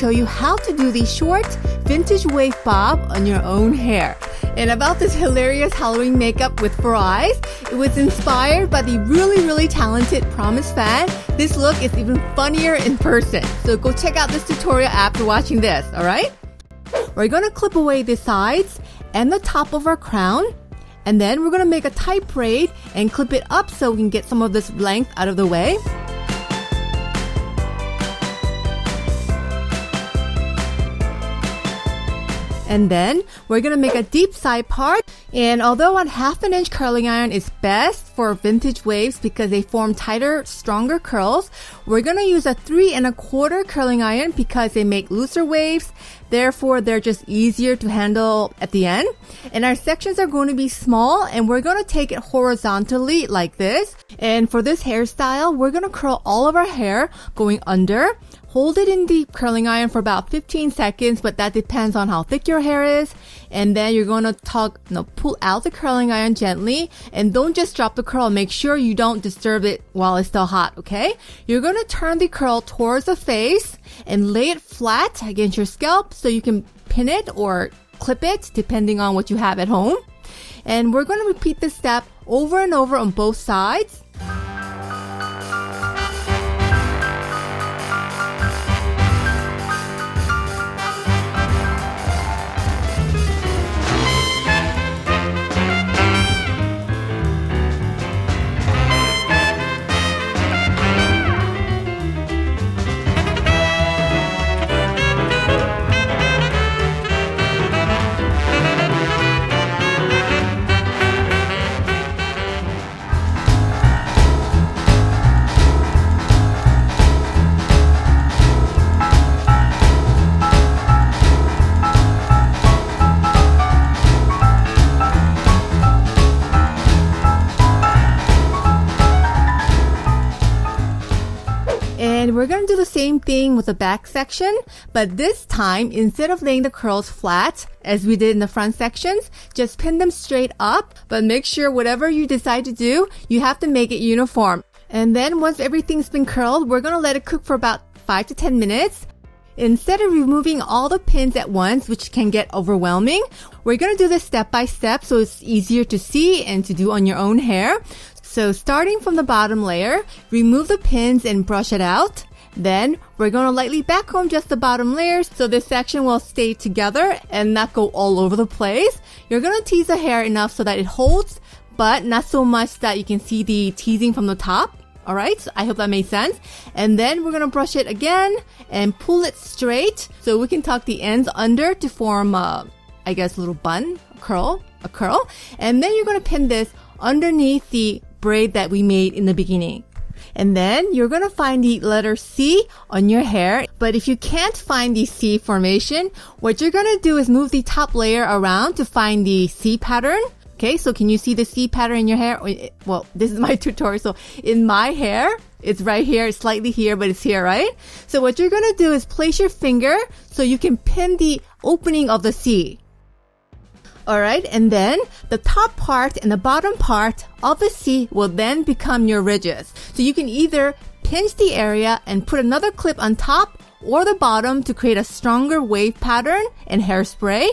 show you how to do the short vintage wave bob on your own hair. And about this hilarious Halloween makeup with fur eyes, it was inspired by the really talented Promise fan. This look is even funnier in person. So go check out this tutorial after watching this, alright? We're going to clip away the sides and the top of our crown. And then we're going to make a tight braid and clip it up so we can get some of this length out of the way. And then we're going to make a deep side part. And although a 1/2 inch curling iron is best for vintage waves because they form tighter, stronger curls, we're going to use a 3 1/4 curling iron because they make looser waves. Therefore, they're just easier to handle at the end. And our sections are going to be small and we're going to take it horizontally like this. And for this hairstyle, we're going to curl all of our hair going under. Hold it in the curling iron for about 15 seconds, but that depends on how thick your hair is. And then you're going to pull out the curling iron gently and don't just drop the curl. Make sure you don't disturb it while it's still hot, okay? You're going to turn the curl towards the face and lay it flat against your scalp so you can pin it or clip it depending on what you have at home. And we're going to repeat this step over and over on both sides. And we're going to do the same thing with the back section, but this time, instead of laying the curls flat, as we did in the front sections, just pin them straight up, but make sure whatever you decide to do, you have to make it uniform. And then once everything's been curled, we're going to let it cook for about 5 to 10 minutes. Instead of removing all the pins at once, which can get overwhelming, we're going to do this step by step so it's easier to see and to do on your own hair. So starting from the bottom layer, remove the pins and brush it out. Then we're going to lightly backcomb just the bottom layers so this section will stay together and not go all over the place. You're going to tease the hair enough so that it holds, but not so much that you can see the teasing from the top. Alright, so I hope that made sense. And then we're going to brush it again and pull it straight so we can tuck the ends under to form a little bun, a curl. And then you're going to pin this underneath the braid that we made in the beginning. And then you're going to find the letter C on your hair. But if you can't find the C formation, what you're going to do is move the top layer around to find the C pattern. Okay, so can you see the C pattern in your hair? Well, this is my tutorial. So in my hair, it's right here, it's slightly here, but it's here, right? So what you're going to do is place your finger so you can pin the opening of the C. Alright, and then the top part and the bottom part of the C will then become your ridges. So you can either pinch the area and put another clip on top or the bottom to create a stronger wave pattern and hairspray.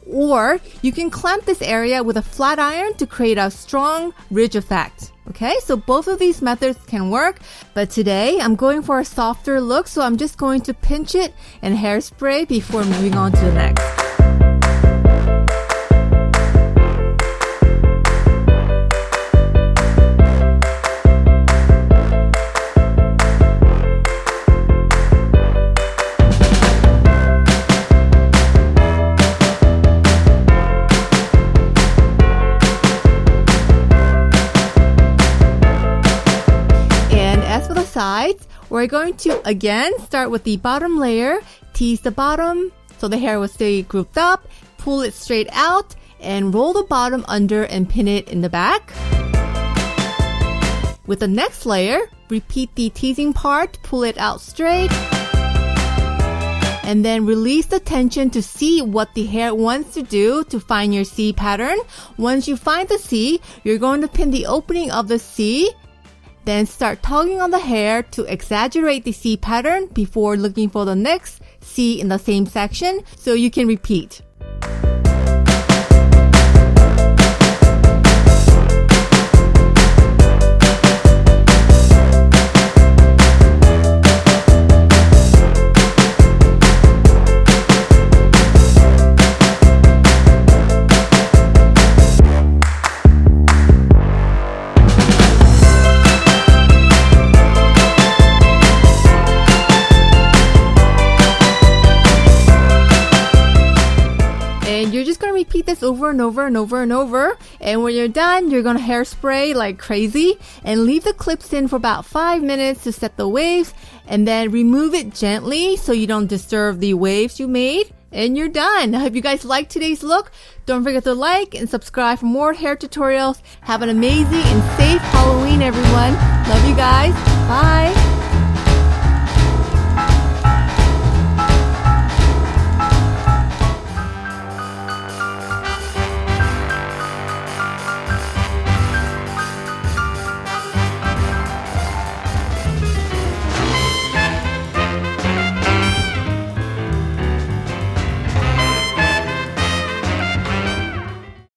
Or you can clamp this area with a flat iron to create a strong ridge effect. Okay, so both of these methods can work, but today I'm going for a softer look, so I'm just going to pinch it and hairspray before moving on to the next. Sides, we're going to again start with the bottom layer, tease the bottom so the hair will stay grouped up, pull it straight out, and roll the bottom under and pin it in the back. With the next layer, repeat the teasing part, pull it out straight, and then release the tension to see what the hair wants to do to find your C pattern. Once you find the C, you're going to pin the opening of the C. Then start tugging on the hair to exaggerate the C pattern before looking for the next see in the same section so you can repeat. And you're just going to repeat this over and over and over and over. And when you're done, you're going to hairspray like crazy and leave the clips in for about 5 minutes to set the waves, and then remove it gently so you don't disturb the waves you made. And you're done. I hope you guys liked today's look. Don't forget to like and subscribe for more hair tutorials. Have an amazing and safe Halloween, everyone. Love you guys. Bye.